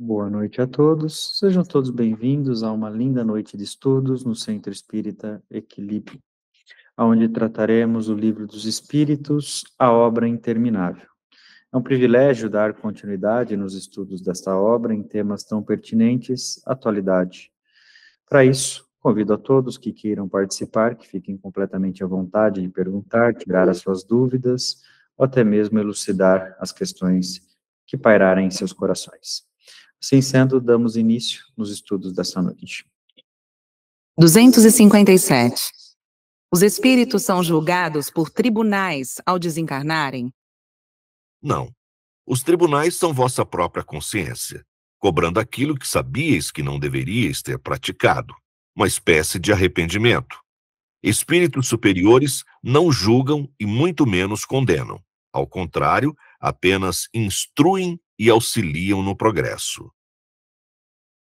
Boa noite a todos. Sejam todos bem-vindos a uma linda noite de estudos no Centro Espírita Equilíbrio, onde trataremos o Livro dos Espíritos, a obra interminável. É um privilégio dar continuidade nos estudos desta obra em temas tão pertinentes à atualidade. Para isso, convido a todos que queiram participar, que fiquem completamente à vontade de perguntar, tirar as suas dúvidas, ou até mesmo elucidar as questões que pairarem em seus corações. Assim sendo, damos início nos estudos desta noite. 257. Os espíritos são julgados por tribunais ao desencarnarem? Não. Os tribunais são vossa própria consciência, cobrando aquilo que sabíeis que não deveríeis ter praticado, uma espécie de arrependimento. Espíritos superiores não julgam e muito menos condenam. Ao contrário, apenas instruem e auxiliam no progresso.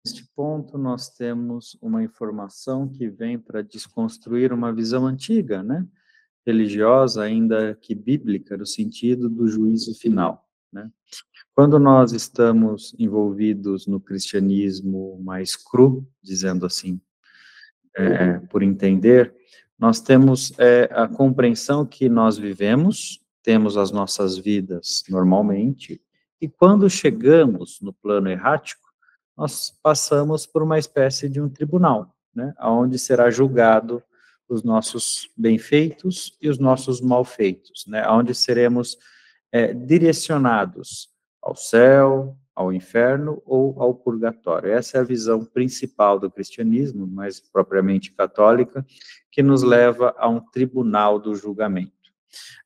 Neste ponto, nós temos uma informação que vem para desconstruir uma visão antiga, né? Religiosa, ainda que bíblica, no sentido do juízo final, né? Quando nós estamos envolvidos no cristianismo mais cru, dizendo assim, por entender, nós temos a compreensão que nós vivemos, temos as nossas vidas normalmente, e quando chegamos no plano errático, nós passamos por uma espécie de um tribunal, né, onde será julgado os nossos bem-feitos e os nossos mal-feitos, né, onde seremos direcionados ao céu, ao inferno ou ao purgatório. Essa é a visão principal do cristianismo, mais propriamente católica, que nos leva a um tribunal do julgamento.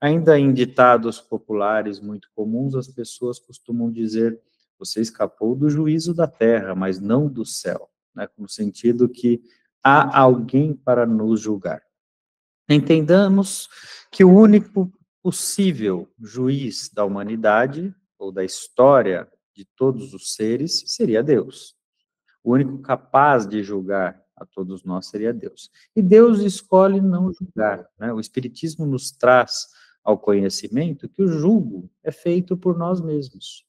Ainda em ditados populares muito comuns, as pessoas costumam dizer: você escapou do juízo da terra, mas não do céu, né? No sentido que há alguém para nos julgar. Entendamos que o único possível juiz da humanidade, ou da história de todos os seres, seria Deus. O único capaz de julgar a todos nós seria Deus. E Deus escolhe não julgar, né? O Espiritismo nos traz ao conhecimento que o julgo é feito por nós mesmos.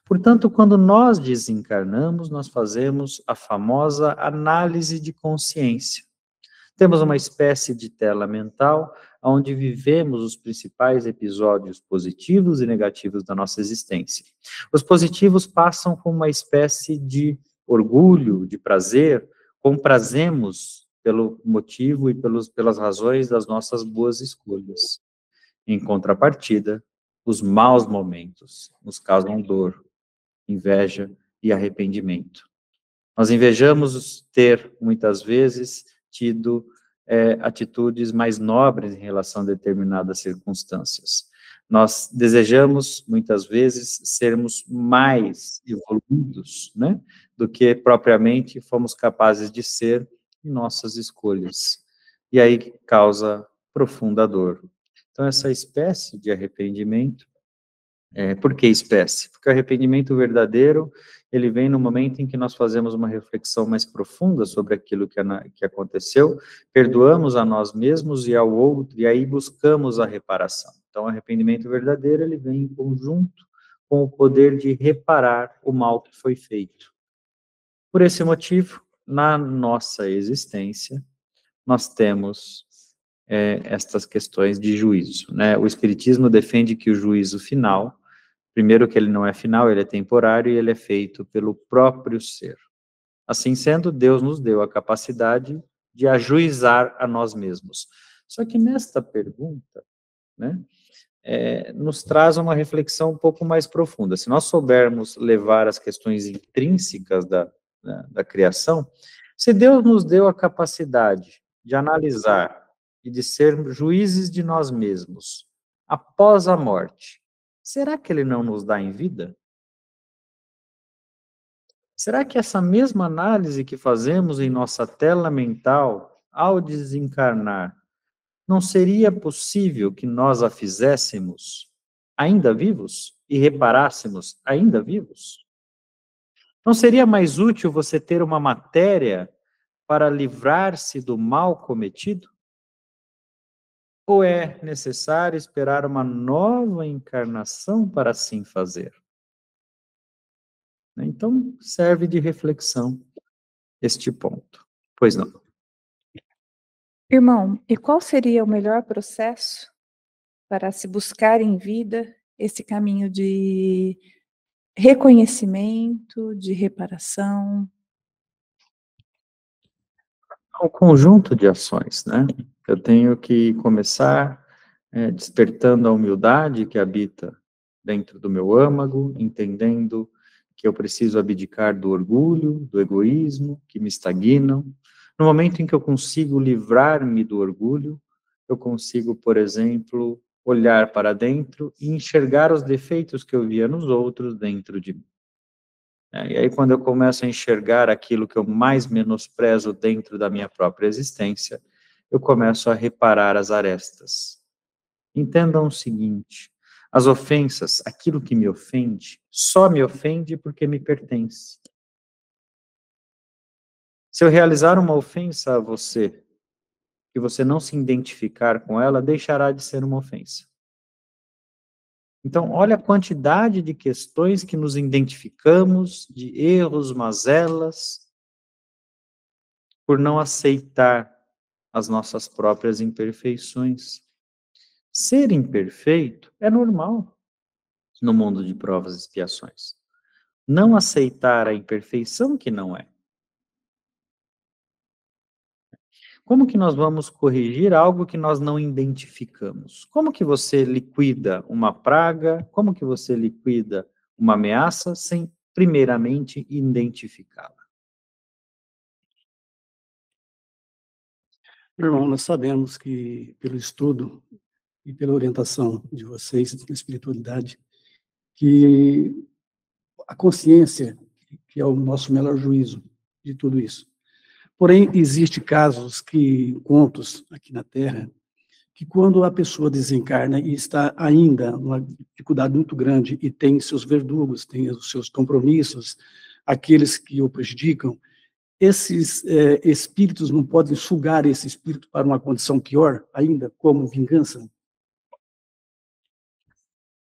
Portanto, quando nós desencarnamos, nós fazemos a famosa análise de consciência. Temos uma espécie de tela mental onde vivemos os principais episódios positivos e negativos da nossa existência. Os positivos passam como uma espécie de orgulho, de prazer, comprazemos pelo motivo e pelas razões das nossas boas escolhas. Em contrapartida, os maus momentos nos causam dor, inveja e arrependimento. Nós invejamos ter, muitas vezes, tido atitudes mais nobres em relação a determinadas circunstâncias. Nós desejamos, muitas vezes, sermos mais evoluídos, né, do que propriamente fomos capazes de ser em nossas escolhas. E aí causa profunda dor. Então, essa espécie de arrependimento, por que espécie? Porque o arrependimento verdadeiro, ele vem no momento em que nós fazemos uma reflexão mais profunda sobre aquilo que aconteceu, perdoamos a nós mesmos e ao outro, e aí buscamos a reparação. Então, o arrependimento verdadeiro, ele vem em conjunto com o poder de reparar o mal que foi feito. Por esse motivo, na nossa existência, nós temos estas questões de juízo, né? O Espiritismo defende que o juízo final, primeiro que ele não é final, ele é temporário e ele é feito pelo próprio ser. Assim sendo, Deus nos deu a capacidade de ajuizar a nós mesmos. Só que nesta pergunta, né, nos traz uma reflexão um pouco mais profunda. Se nós soubermos levar as questões intrínsecas da criação, se Deus nos deu a capacidade de analisar e de ser juízes de nós mesmos após a morte, será que Ele não nos dá em vida? Será que essa mesma análise que fazemos em nossa tela mental ao desencarnar, não seria possível que nós a fizéssemos ainda vivos e reparássemos ainda vivos? Não seria mais útil você ter uma matéria para livrar-se do mal cometido? Ou é necessário esperar uma nova encarnação para assim fazer? né? Então, serve de reflexão este ponto. Pois não. Irmão, e qual seria o melhor processo para se buscar em vida esse caminho de reconhecimento, de reparação? Um conjunto de ações, né? Eu tenho que começar despertando a humildade que habita dentro do meu âmago, entendendo que eu preciso abdicar do orgulho, do egoísmo, que me estagnam. No momento em que eu consigo livrar-me do orgulho, eu consigo, por exemplo, olhar para dentro e enxergar os defeitos que eu via nos outros dentro de mim. E aí, quando eu começo a enxergar aquilo que eu mais menosprezo dentro da minha própria existência, eu começo a reparar as arestas. Entendam o seguinte: as ofensas, aquilo que me ofende, só me ofende porque me pertence. Se eu realizar uma ofensa a você, e você não se identificar com ela, deixará de ser uma ofensa. Então, olha a quantidade de questões que nos identificamos, de erros, mazelas, por não aceitar as nossas próprias imperfeições. Ser imperfeito é normal no mundo de provas e expiações. Não aceitar a imperfeição que não é. Como que nós vamos corrigir algo que nós não identificamos? Como que você liquida uma praga? Como que você liquida uma ameaça sem, primeiramente, identificá-la? Irmão, nós sabemos que, pelo estudo e pela orientação de vocês na espiritualidade, que a consciência, que é o nosso melhor juízo de tudo isso. Porém, existem casos contos aqui na Terra, que quando a pessoa desencarna e está ainda numa dificuldade muito grande e tem seus verdugos, tem os seus compromissos, aqueles que o prejudicam, esses espíritos não podem sugar esse espírito para uma condição pior ainda, como vingança?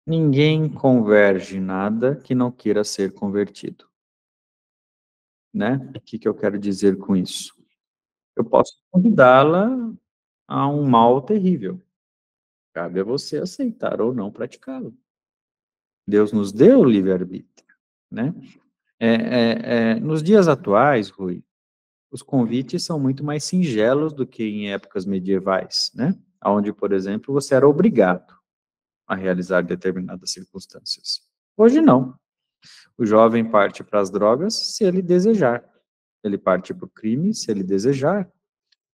Ninguém converge nada que não queira ser convertido. Né? O que eu quero dizer com isso? Eu posso convidá-la a um mal terrível. Cabe a você aceitar ou não praticá-lo. Deus nos deu o livre-arbítrio, né? Nos dias atuais, Rui, os convites são muito mais singelos do que em épocas medievais, né? Onde, por exemplo, você era obrigado a realizar determinadas circunstâncias. Hoje não. O jovem parte para as drogas se ele desejar. Ele parte para o crime se ele desejar.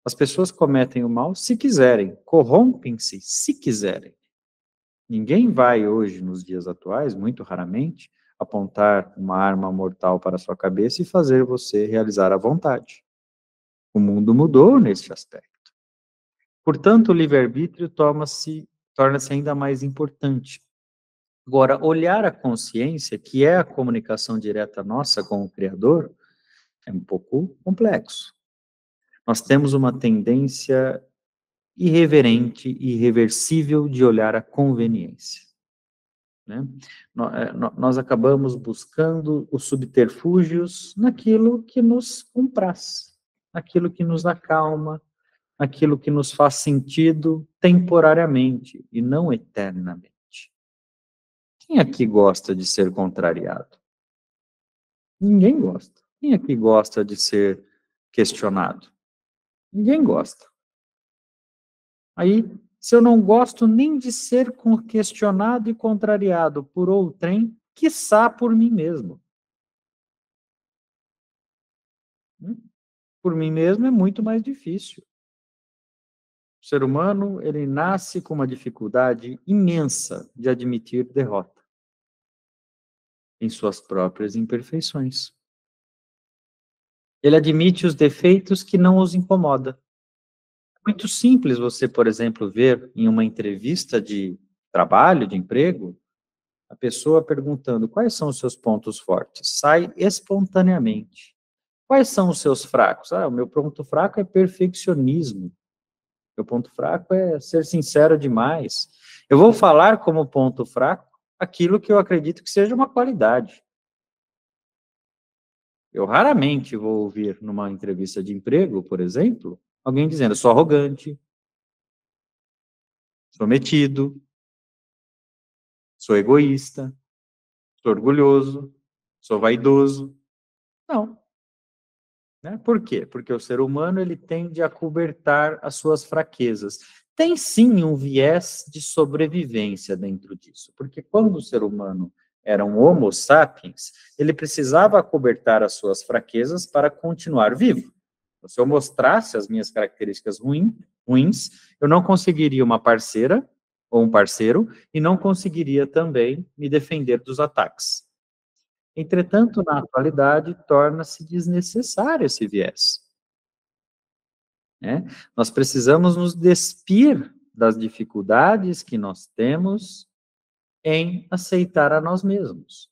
As pessoas cometem o mal se quiserem, corrompem-se se quiserem. Ninguém vai hoje, nos dias atuais, muito raramente, apontar uma arma mortal para a sua cabeça e fazer você realizar a vontade. O mundo mudou neste aspecto. Portanto, o livre-arbítrio torna-se ainda mais importante. Agora, olhar a consciência, que é a comunicação direta nossa com o Criador, é um pouco complexo. Nós temos uma tendência irreverente e irreversível de olhar a conveniência. Né? Nós acabamos buscando os subterfúgios naquilo que nos compraz, naquilo que nos acalma, naquilo que nos faz sentido temporariamente e não eternamente. Quem aqui gosta de ser contrariado? Ninguém gosta. Quem aqui gosta de ser questionado? Ninguém gosta. Aí, se eu não gosto nem de ser questionado e contrariado por outrem, quiçá por mim mesmo. Por mim mesmo é muito mais difícil. O ser humano, ele nasce com uma dificuldade imensa de admitir derrota em suas próprias imperfeições. Ele admite os defeitos que não os incomoda. É muito simples você, por exemplo, ver em uma entrevista de trabalho, de emprego, a pessoa perguntando quais são os seus pontos fortes. Sai espontaneamente. Quais são os seus fracos? O meu ponto fraco é perfeccionismo. Meu ponto fraco é ser sincero demais. Eu vou falar como ponto fraco aquilo que eu acredito que seja uma qualidade. Eu raramente vou ouvir numa entrevista de emprego, por exemplo, alguém dizendo, eu sou arrogante, sou metido, sou egoísta, sou orgulhoso, sou vaidoso. Não. Né? Por quê? Porque o ser humano ele tende a cobertar as suas fraquezas. Tem sim um viés de sobrevivência dentro disso, porque quando o ser humano era um Homo sapiens, ele precisava cobertar as suas fraquezas para continuar vivo. Se eu mostrasse as minhas características ruins, eu não conseguiria uma parceira ou um parceiro e não conseguiria também me defender dos ataques. Entretanto, na atualidade, torna-se desnecessário esse viés. Né? Nós precisamos nos despir das dificuldades que nós temos em aceitar a nós mesmos.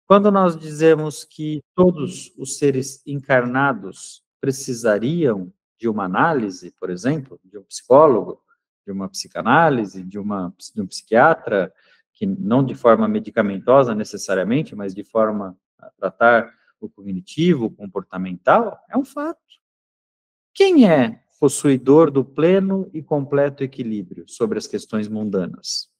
Quando nós dizemos que todos os seres encarnados precisariam de uma análise, por exemplo, de um psicólogo, de uma psicanálise, de um psiquiatra, que não de forma medicamentosa necessariamente, mas de forma a tratar o cognitivo, o comportamental, é um fato. Quem é possuidor do pleno e completo equilíbrio sobre as questões mundanas?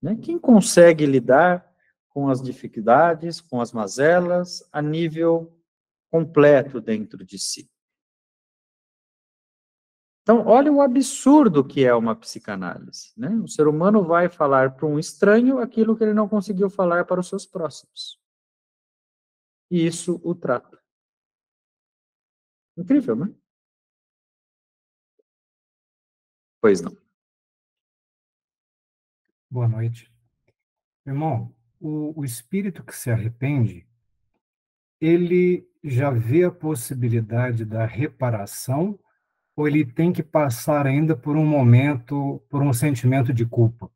Né? Quem consegue lidar com as dificuldades, com as mazelas, a nível completo dentro de si? Então, olha o absurdo que é uma psicanálise, né? O ser humano vai falar para um estranho aquilo que ele não conseguiu falar para os seus próximos. E isso o trata. Incrível, né? Pois não. Boa noite. Irmão, o espírito que se arrepende, ele já vê a possibilidade da reparação ou ele tem que passar ainda por um momento, por um sentimento de culpa?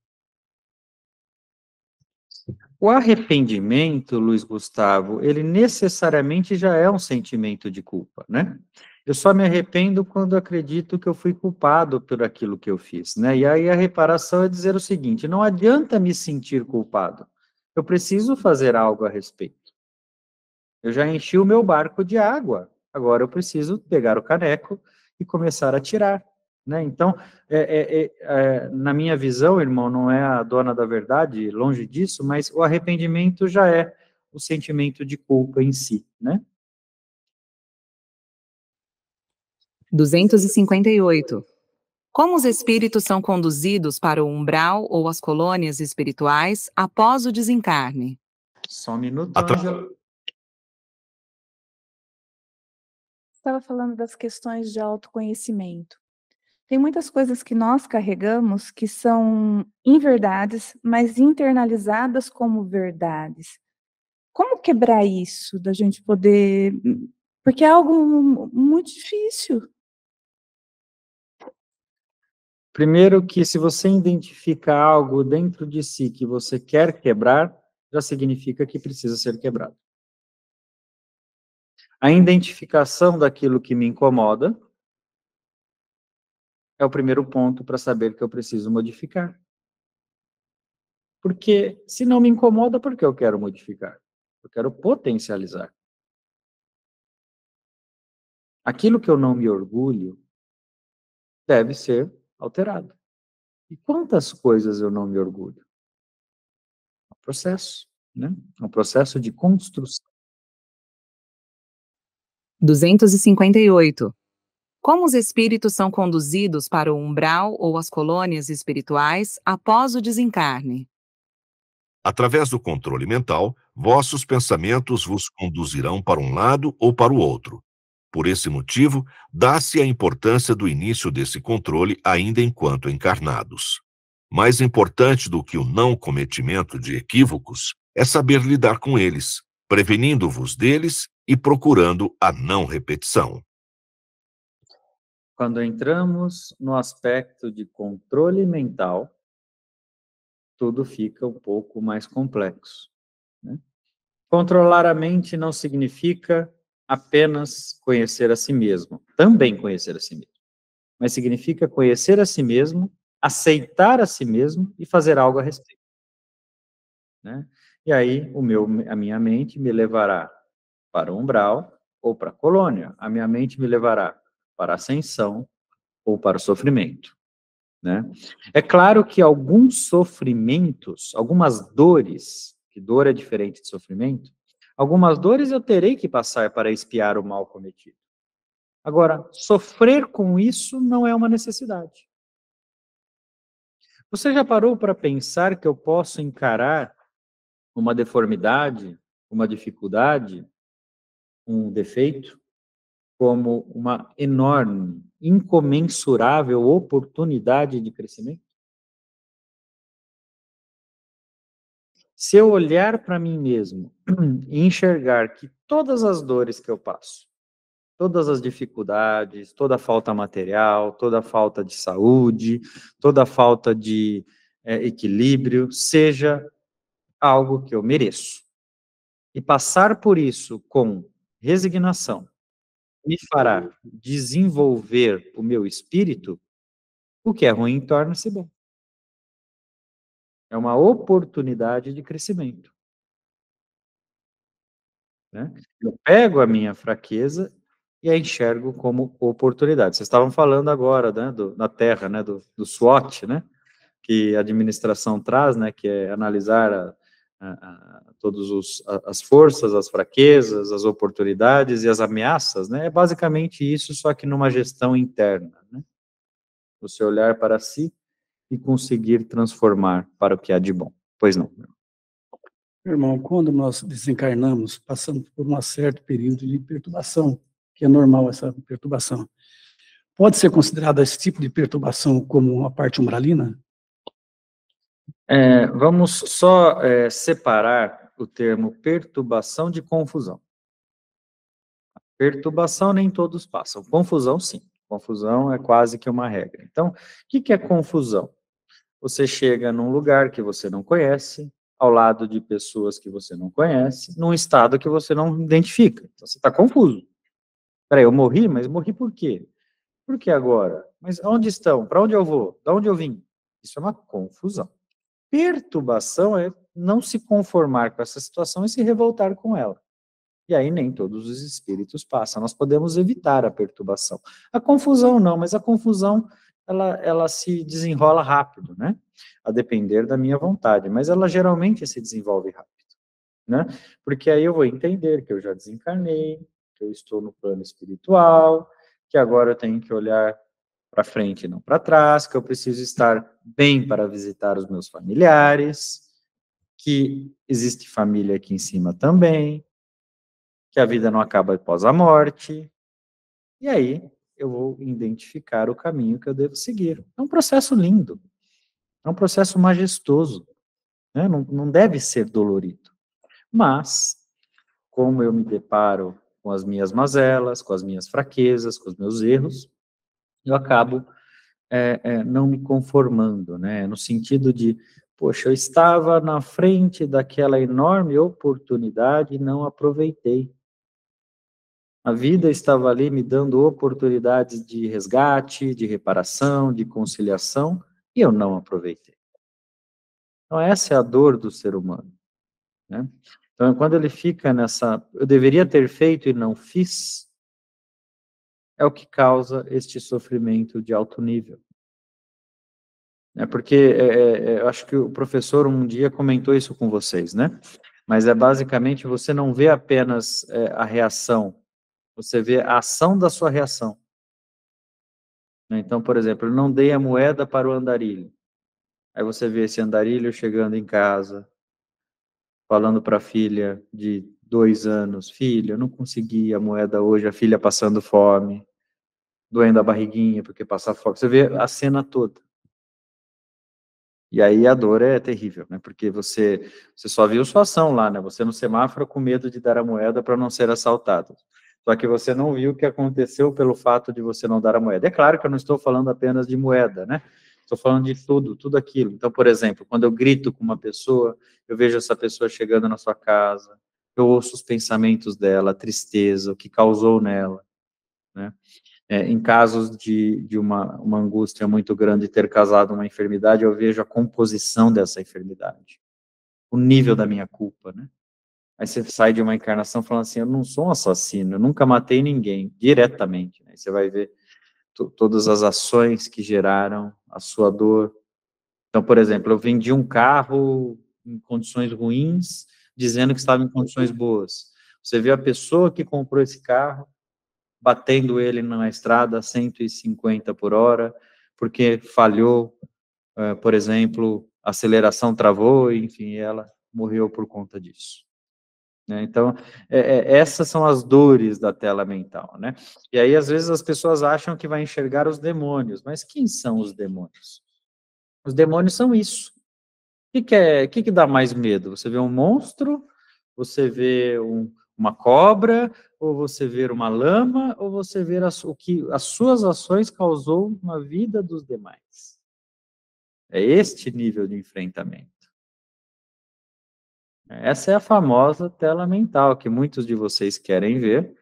O arrependimento, Luiz Gustavo, ele necessariamente já é um sentimento de culpa, né? Eu só me arrependo quando acredito que eu fui culpado por aquilo que eu fiz, né? E aí a reparação é dizer o seguinte, não adianta me sentir culpado, eu preciso fazer algo a respeito. Eu já enchi o meu barco de água, agora eu preciso pegar o caneco e começar a tirar. Né? Então, na minha visão, irmão, não é a dona da verdade, longe disso, mas o arrependimento já é o sentimento de culpa em si, né? 258. Como os espíritos são conduzidos para o umbral ou as colônias espirituais após o desencarne? Só um minuto, Ângela. Estava falando das questões de autoconhecimento. Tem muitas coisas que nós carregamos que são inverdades, mas internalizadas como verdades. Como quebrar isso, da gente poder... Porque é algo muito difícil. Primeiro que se você identifica algo dentro de si que você quer quebrar, já significa que precisa ser quebrado. A identificação daquilo que me incomoda é o primeiro ponto para saber que eu preciso modificar. Porque se não me incomoda, por que eu quero modificar? Eu quero potencializar. Aquilo que eu não me orgulho deve ser alterado. E quantas coisas eu não me orgulho? É um processo, né? É um processo de construção. 258. Como os espíritos são conduzidos para o umbral ou as colônias espirituais após o desencarne? Através do controle mental, vossos pensamentos vos conduzirão para um lado ou para o outro. Por esse motivo, dá-se a importância do início desse controle ainda enquanto encarnados. Mais importante do que o não cometimento de equívocos é saber lidar com eles, prevenindo-vos deles e procurando a não repetição. Quando entramos no aspecto de controle mental, tudo fica um pouco mais complexo. Né? Controlar a mente não significa apenas conhecer a si mesmo, também conhecer a si mesmo, mas significa conhecer a si mesmo, aceitar a si mesmo e fazer algo a respeito. Né? E aí, a minha mente me levará para o umbral ou para a colônia. A minha mente me levará para a ascensão ou para o sofrimento, né? É claro que alguns sofrimentos, algumas dores, que dor é diferente de sofrimento, algumas dores eu terei que passar para expiar o mal cometido. Agora, sofrer com isso não é uma necessidade. Você já parou para pensar que eu posso encarar uma deformidade, uma dificuldade, um defeito, como uma enorme, incomensurável oportunidade de crescimento? Se eu olhar para mim mesmo e enxergar que todas as dores que eu passo, todas as dificuldades, toda a falta material, toda a falta de saúde, toda a falta de equilíbrio, seja algo que eu mereço. E passar por isso com resignação me fará desenvolver o meu espírito, o que é ruim torna-se bom. É uma oportunidade de crescimento, né? Eu pego a minha fraqueza e a enxergo como oportunidade. Vocês estavam falando agora, né, na Terra, né, do SWOT, né, que a administração traz, né, que é analisar todas as forças, as fraquezas, as oportunidades e as ameaças, né? É basicamente isso, só que numa gestão interna, né? Você olhar para si e conseguir transformar para o que há de bom. Pois não. Irmão, quando nós desencarnamos, passamos por um certo período de perturbação, que é normal essa perturbação. Pode ser considerado esse tipo de perturbação como uma parte umbralina? Vamos só separar o termo perturbação de confusão. Perturbação nem todos passam. Confusão, sim. Confusão é quase que uma regra. Então, o que é confusão? Você chega num lugar que você não conhece, ao lado de pessoas que você não conhece, num estado que você não identifica. Então, você está confuso. Peraí, eu morri, mas morri por quê? Por que agora? Mas onde estão? Para onde eu vou? De onde eu vim? Isso é uma confusão. Perturbação é não se conformar com essa situação e se revoltar com ela. E aí nem todos os espíritos passam. Nós podemos evitar a perturbação. A confusão não, mas a confusão ela se desenrola rápido, né? A depender da minha vontade, mas ela geralmente se desenvolve rápido, né? Porque aí eu vou entender que eu já desencarnei, que eu estou no plano espiritual, que agora eu tenho que olhar para frente e não para trás, que eu preciso estar bem para visitar os meus familiares, que existe família aqui em cima também, que a vida não acaba após a morte, e aí eu vou identificar o caminho que eu devo seguir. É um processo lindo, é um processo majestoso, né? Não deve ser dolorido, mas como eu me deparo com as minhas mazelas, com as minhas fraquezas, com os meus erros, eu acabo não me conformando, né? No sentido de, poxa, eu estava na frente daquela enorme oportunidade e não aproveitei. A vida estava ali me dando oportunidades de resgate, de reparação, de conciliação, e eu não aproveitei. Então, essa é a dor do ser humano, né? Então, quando ele fica nessa, eu deveria ter feito e não fiz, é o que causa este sofrimento de alto nível. Porque eu acho que o professor um dia comentou isso com vocês, né? Mas é basicamente você não vê apenas a reação, você vê a ação da sua reação. Então, por exemplo, eu não dei a moeda para o andarilho. Aí você vê esse andarilho chegando em casa, falando para a filha de 2 anos, filha, eu não consegui a moeda hoje, a filha passando fome, doendo a barriguinha porque passa fome. Você vê a cena toda. E aí a dor é terrível, né? Porque você só viu sua ação lá, né? Você no semáforo com medo de dar a moeda para não ser assaltado. Só que você não viu o que aconteceu pelo fato de você não dar a moeda. É claro que eu não estou falando apenas de moeda, né? Estou falando de tudo aquilo. Então, por exemplo, quando eu grito com uma pessoa, eu vejo essa pessoa chegando na sua casa, eu ouço os pensamentos dela, a tristeza, o que causou nela, né? Em casos de uma angústia muito grande ter causado uma enfermidade, eu vejo a composição dessa enfermidade. o nível da minha culpa, né? Aí você sai de uma encarnação falando assim, eu não sou um assassino, eu nunca matei ninguém, diretamente, né? Você vai ver todas as ações que geraram a sua dor. Então, por exemplo, eu vendi um carro em condições ruins, dizendo que estava em condições boas. Você vê a pessoa que comprou esse carro, batendo ele na estrada a 150 por hora, porque falhou, por exemplo, a aceleração travou, enfim, ela morreu por conta disso. Né? Então, essas são as dores da tela mental, né? E aí, às vezes, as pessoas acham que vai enxergar os demônios, mas quem são os demônios? Os demônios são isso. O que dá mais medo? Você vê um monstro, você vê uma cobra, ou você vê uma lama, ou você vê o que as suas ações causou na vida dos demais. É este nível de enfrentamento. Essa é a famosa tela mental, que muitos de vocês querem ver,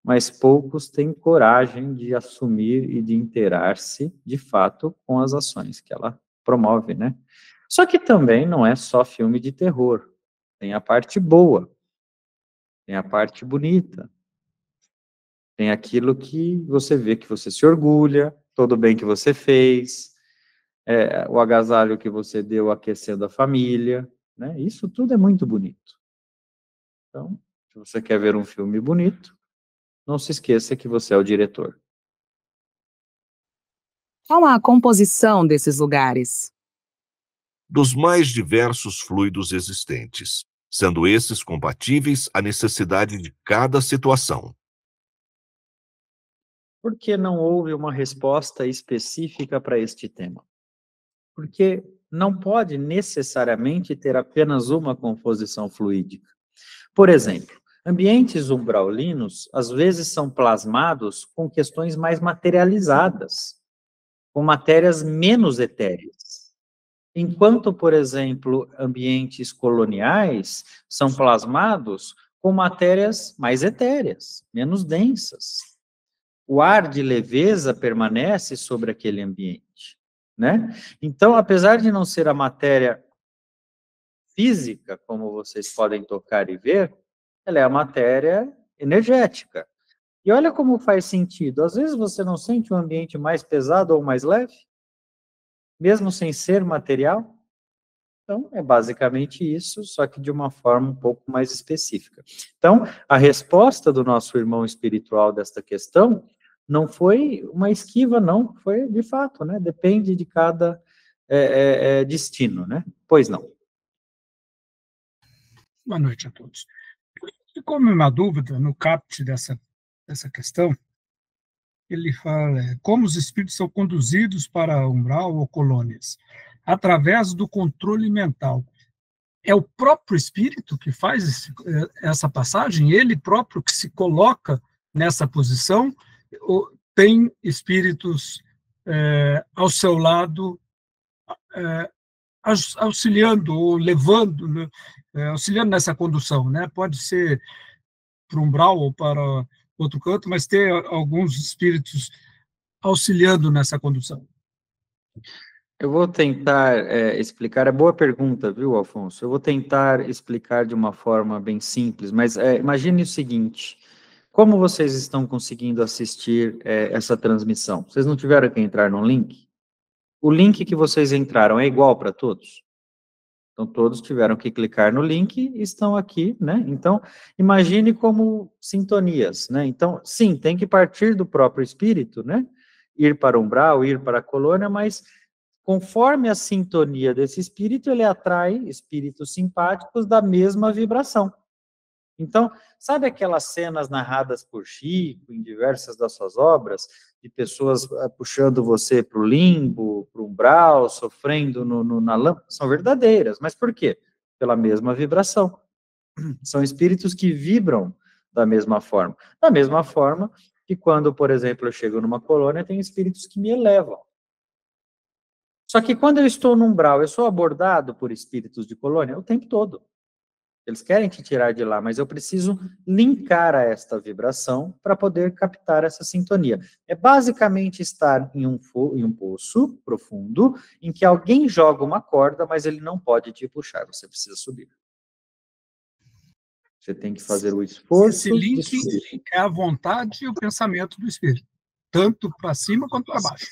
mas poucos têm coragem de assumir e de inteirar-se, de fato, com as ações que ela promove, né? Só que também não é só filme de terror. Tem a parte boa, tem a parte bonita, tem aquilo que você vê que você se orgulha, todo o bem que você fez, o agasalho que você deu aquecendo a família, né? Isso tudo é muito bonito. Então, se você quer ver um filme bonito, não se esqueça que você é o diretor. Qual a composição desses lugares? Dos mais diversos fluidos existentes, sendo esses compatíveis à necessidade de cada situação. Por que não houve uma resposta específica para este tema? Porque não pode necessariamente ter apenas uma composição fluídica. Por exemplo, ambientes umbraulinos às vezes são plasmados com questões mais materializadas, com matérias menos etéreas. Enquanto, por exemplo, ambientes coloniais são plasmados com matérias mais etéreas, menos densas. O ar de leveza permanece sobre aquele ambiente, né? Então, apesar de não ser a matéria física, como vocês podem tocar e ver, ela é a matéria energética. E olha como faz sentido. Às vezes você não sente um ambiente mais pesado ou mais leve, mesmo sem ser material. Então, é basicamente isso, só que de uma forma um pouco mais específica. Então, a resposta do nosso irmão espiritual desta questão não foi uma esquiva, não, foi de fato, né? Depende de cada destino, né? Pois não. Boa noite a todos. Ficou uma dúvida no caput dessa questão. Ele fala como os espíritos são conduzidos para umbral ou colônias? Através do controle mental. É o próprio espírito que faz essa passagem? Ele próprio que se coloca nessa posição? Ou tem espíritos ao seu lado auxiliando ou levando, né, auxiliando nessa condução, né? Pode ser para um umbral ou para outro canto, mas ter alguns espíritos auxiliando nessa condução. Eu vou tentar explicar, é boa pergunta, viu, Alfonso? Eu vou tentar explicar de uma forma bem simples, mas imagine o seguinte, como vocês estão conseguindo assistir essa transmissão? Vocês não tiveram que entrar no link? O link que vocês entraram é igual para todos? Então, todos tiveram que clicar no link e estão aqui, né? Então, imagine como sintonias, né? Então, sim, tem que partir do próprio espírito, né? Ir para o umbral, ir para a colônia, mas conforme a sintonia desse espírito, ele atrai espíritos simpáticos da mesma vibração. Então, sabe aquelas cenas narradas por Chico em diversas das suas obras, de pessoas puxando você para o limbo, para o umbral, sofrendo na lâmpada? São verdadeiras, mas por quê? Pela mesma vibração. São espíritos que vibram da mesma forma. Da mesma forma que quando, por exemplo, eu chego numa colônia, tem espíritos que me elevam. Só que quando eu estou no umbral, eu sou abordado por espíritos de colônia o tempo todo. Eles querem te tirar de lá, mas eu preciso linkar a esta vibração para poder captar essa sintonia. É basicamente estar em um poço profundo, em que alguém joga uma corda, mas ele não pode te puxar, você precisa subir. Você tem que fazer o esforço. Esse link é a vontade e o pensamento do espírito, tanto para cima quanto para baixo.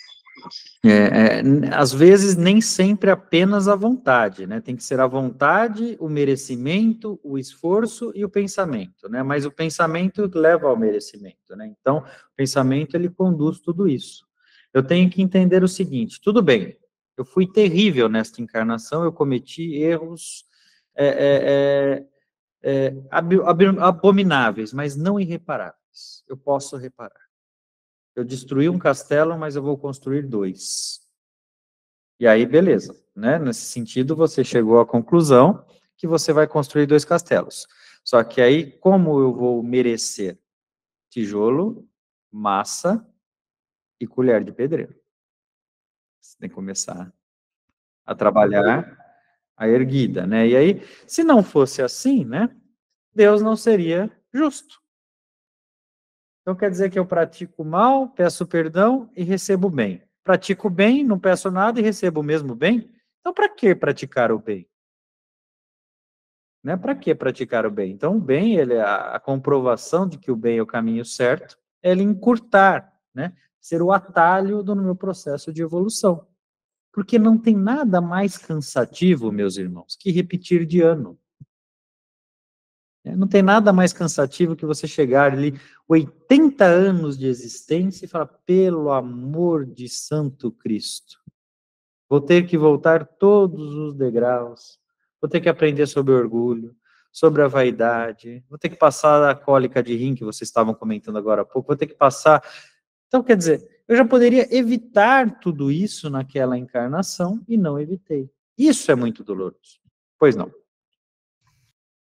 Às vezes, nem sempre apenas a vontade, né? Tem que ser a vontade, o merecimento, o esforço e o pensamento, né? Mas o pensamento leva ao merecimento, né? Então, o pensamento, ele conduz tudo isso. Eu tenho que entender o seguinte, tudo bem, eu fui terrível nesta encarnação, eu cometi erros abomináveis, mas não irreparáveis. Eu posso reparar. Eu destruí um castelo, mas eu vou construir 2. E aí, beleza, né? Nesse sentido, você chegou à conclusão que você vai construir 2 castelos. Só que aí, como eu vou merecer? Tijolo, massa e colher de pedreiro. Você tem que começar a trabalhar a erguida, né? E aí, se não fosse assim, né? Deus não seria justo. Então, quer dizer que eu pratico mal, peço perdão e recebo bem. Pratico bem, não peço nada e recebo o mesmo bem? Então, para que praticar o bem? Né? Para que praticar o bem? Então, o bem, ele, a comprovação de que o bem é o caminho certo, é ele encurtar, né? Ser o atalho do meu processo de evolução. Porque não tem nada mais cansativo, meus irmãos, que repetir de ano. Não tem nada mais cansativo que você chegar ali, 80 anos de existência, e falar, pelo amor de Santo Cristo, vou ter que voltar todos os degraus, vou ter que aprender sobre orgulho, sobre a vaidade, vou ter que passar a cólica de rim, que vocês estavam comentando agora há pouco, vou ter que passar... Então, quer dizer, eu já poderia evitar tudo isso naquela encarnação, e não evitei. Isso é muito doloroso. Pois não.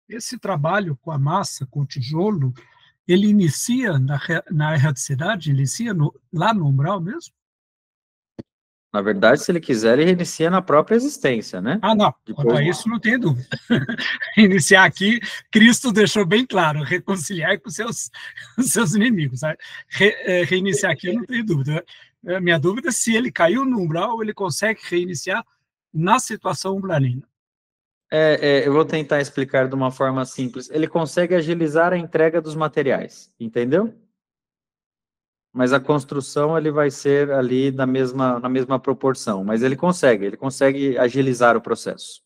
Esse trabalho com a massa, com o tijolo, ele inicia na erraticidade, inicia lá no umbral mesmo? Na verdade, se ele quiser, ele reinicia na própria existência, né? Ah, não. Quanto a isso, não tenho dúvida. Iniciar aqui, Cristo deixou bem claro, reconciliar com seus inimigos. Reiniciar aqui, eu não tenho dúvida. Minha dúvida é se ele caiu no umbral, ele consegue reiniciar na situação umbralina. Eu vou tentar explicar de uma forma simples. Ele consegue agilizar a entrega dos materiais, entendeu? Mas a construção ele vai ser ali na mesma proporção, mas ele consegue agilizar o processo.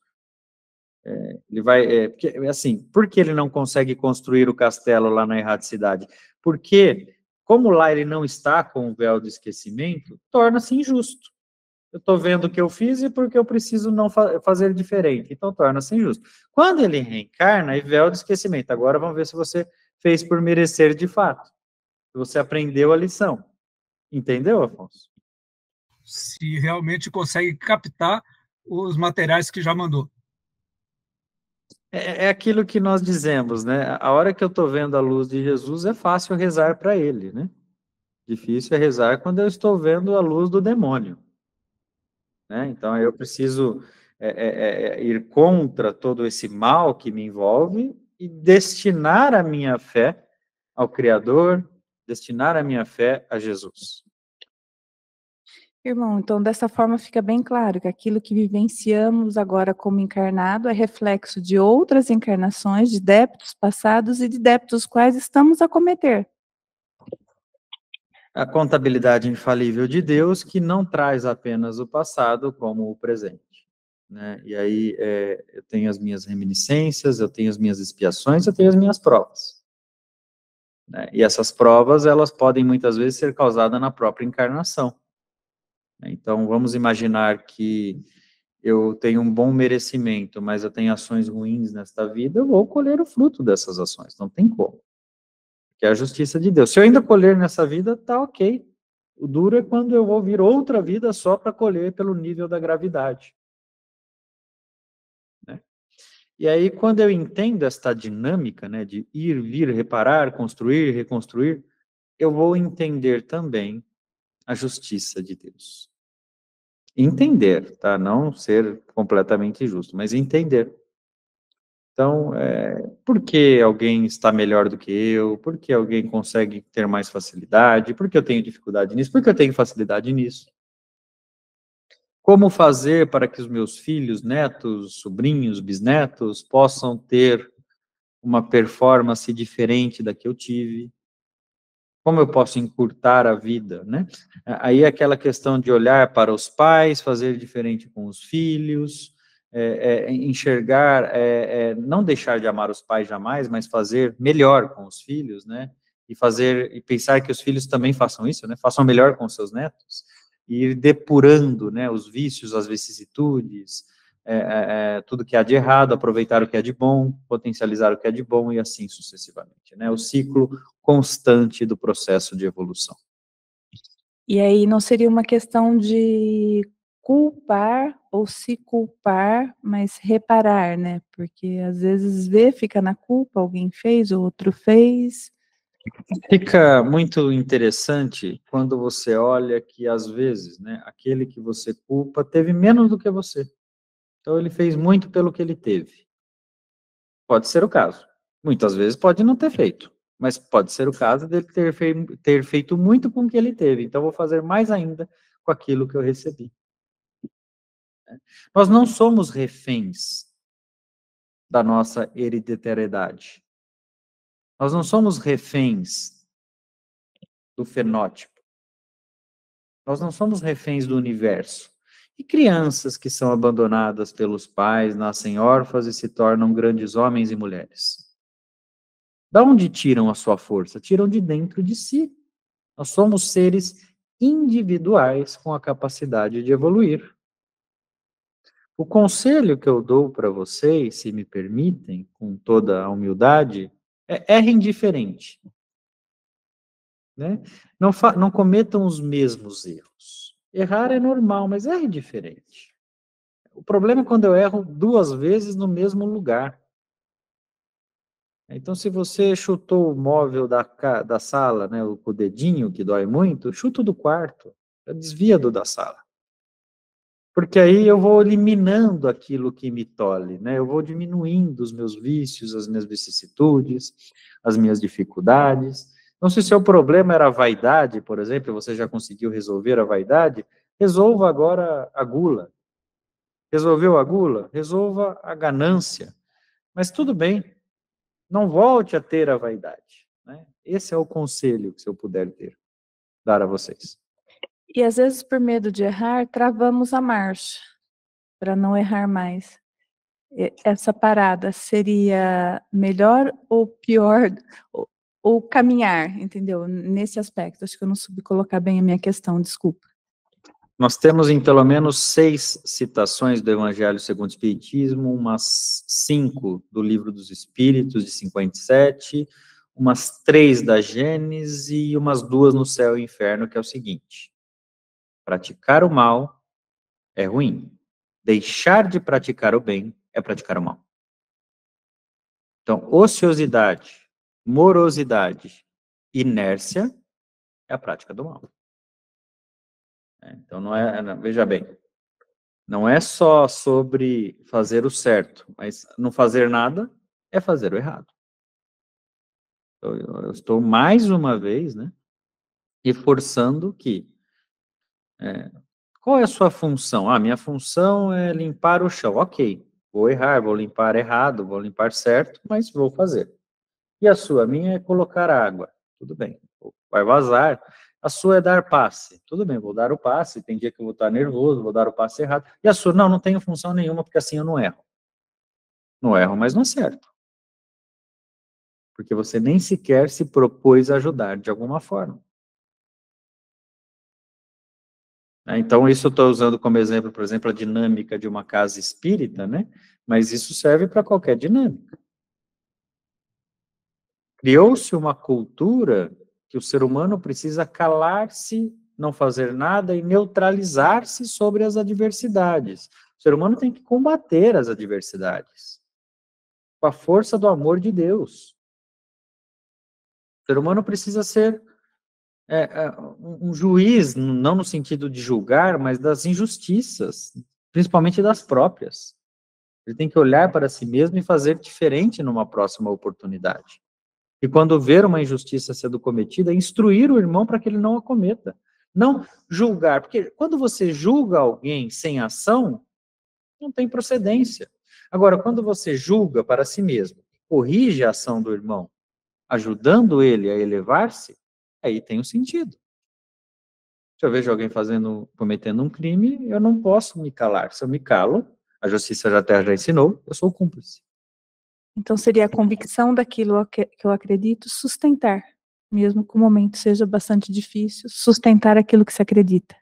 Porque, assim, por que ele não consegue construir o castelo lá na erraticidade? Porque, como lá ele não está com o véu do esquecimento, torna-se injusto. Eu estou vendo o que eu fiz e porque eu preciso não fazer diferente. Então, torna-se injusto. Quando ele reencarna, aí véu do esquecimento. Agora, vamos ver se você fez por merecer de fato. Se você aprendeu a lição. Entendeu, Afonso? Se realmente consegue captar os materiais que já mandou. É aquilo que nós dizemos, né? A hora que eu estou vendo a luz de Jesus, é fácil rezar para ele, né? Difícil é rezar quando eu estou vendo a luz do demônio. Né? Então, eu preciso ir contra todo esse mal que me envolve e destinar a minha fé ao Criador, destinar a minha fé a Jesus. Irmão, então dessa forma fica bem claro que aquilo que vivenciamos agora como encarnado é reflexo de outras encarnações, de débitos passados e de débitos quais estamos a cometer. A contabilidade infalível de Deus que não traz apenas o passado como o presente. Né? E aí eu tenho as minhas reminiscências, eu tenho as minhas expiações, eu tenho as minhas provas. Né? E essas provas, elas podem muitas vezes ser causadas na própria encarnação. Então, vamos imaginar que eu tenho um bom merecimento, mas eu tenho ações ruins nesta vida, eu vou colher o fruto dessas ações, não tem como. Que é a justiça de Deus. Se eu ainda colher nessa vida, tá ok. O duro é quando eu vou vir outra vida só para colher pelo nível da gravidade. Né? E aí, quando eu entendo esta dinâmica, né, de ir, vir, reparar, construir, reconstruir, eu vou entender também a justiça de Deus. Entender, tá? Não ser completamente justo, mas entender. Então, por que alguém está melhor do que eu? Por que alguém consegue ter mais facilidade? Por que eu tenho dificuldade nisso? Por que eu tenho facilidade nisso? Como fazer para que os meus filhos, netos, sobrinhos, bisnetos possam ter uma performance diferente da que eu tive? Como eu posso encurtar a vida, né? Aí aquela questão de olhar para os pais, fazer diferente com os filhos, enxergar, não deixar de amar os pais jamais, mas fazer melhor com os filhos, né? E pensar que os filhos também façam isso, né? Façam melhor com os seus netos, e ir depurando, né, os vícios, as vicissitudes, tudo que há de errado, aproveitar o que é de bom, potencializar o que é de bom e assim sucessivamente, né? O ciclo constante do processo de evolução. E aí não seria uma questão de culpar ou se culpar, mas reparar, né? Porque às vezes fica na culpa, alguém fez, o outro fez. Fica muito interessante quando você olha que, às vezes, né, aquele que você culpa teve menos do que você. Então, ele fez muito pelo que ele teve. Pode ser o caso. Muitas vezes pode não ter feito, mas pode ser o caso dele ter feito muito com o que ele teve. Então, vou fazer mais ainda com aquilo que eu recebi. Nós não somos reféns da nossa hereditariedade. Nós não somos reféns do fenótipo. Nós não somos reféns do universo. E crianças que são abandonadas pelos pais, nascem órfãs e se tornam grandes homens e mulheres. Da onde tiram a sua força? Tiram de dentro de si. Nós somos seres individuais com a capacidade de evoluir. O conselho que eu dou para vocês, se me permitem, com toda a humildade, errem diferente. Né? Não cometam os mesmos erros. Errar é normal, mas erre diferente. O problema é quando eu erro 2 vezes no mesmo lugar. Então, se você chutou o móvel da sala, né, com o dedinho, que dói muito, chuta o do quarto, desvia do da sala. Porque aí eu vou eliminando aquilo que me tolhe, né? Eu vou diminuindo os meus vícios, as minhas vicissitudes, as minhas dificuldades. Então, se o seu problema era a vaidade, por exemplo, você já conseguiu resolver a vaidade, resolva agora a gula. Resolveu a gula? Resolva a ganância. Mas tudo bem, não volte a ter a vaidade. Né? Esse é o conselho que, se eu puder dar a vocês. E às vezes, por medo de errar, travamos a marcha, para não errar mais. Essa parada seria melhor ou pior, ou caminhar, entendeu? Nesse aspecto, acho que eu não soube colocar bem a minha questão, desculpa. Nós temos em pelo menos 6 citações do Evangelho segundo o Espiritismo, umas 5 do Livro dos Espíritos, de 57, umas 3 da Gênesis e umas 2 no Céu e Inferno, que é o seguinte: praticar o mal é ruim. Deixar de praticar o bem é praticar o mal. Então, ociosidade, morosidade, inércia é a prática do mal. Então, veja bem, não é só sobre fazer o certo, mas não fazer nada é fazer o errado. Então, eu estou mais uma vez, né, reforçando que qual é a sua função? Minha função é limpar o chão. Ok, vou errar, vou limpar errado, vou limpar certo, mas vou fazer. E a sua? A minha é colocar água. Tudo bem, vai vazar. A sua é dar passe. Tudo bem, vou dar o passe. Tem dia que eu vou estar nervoso, vou dar o passe errado. E a sua? Não tenho função nenhuma, porque assim eu não erro. Não erro, mas não acerto. Porque você nem sequer se propôs a ajudar de alguma forma. Então, isso eu estou usando como exemplo, por exemplo, a dinâmica de uma casa espírita, né? Mas isso serve para qualquer dinâmica. Criou-se uma cultura que o ser humano precisa calar-se, não fazer nada e neutralizar-se sobre as adversidades. O ser humano tem que combater as adversidades com a força do amor de Deus. O ser humano precisa ser um juiz, não no sentido de julgar, mas das injustiças, principalmente das próprias. Ele tem que olhar para si mesmo e fazer diferente numa próxima oportunidade. E quando ver uma injustiça sendo cometida, instruir o irmão para que ele não a cometa. Não julgar, porque quando você julga alguém sem ação, não tem procedência. Agora, quando você julga para si mesmo, corrige a ação do irmão, ajudando ele a elevar-se, aí tem um sentido. Se eu vejo alguém cometendo um crime, eu não posso me calar. Se eu me calo, a justiça da terra já ensinou, eu sou o cúmplice. Então, seria a convicção daquilo que eu acredito, sustentar, mesmo que o momento seja bastante difícil, sustentar aquilo que se acredita.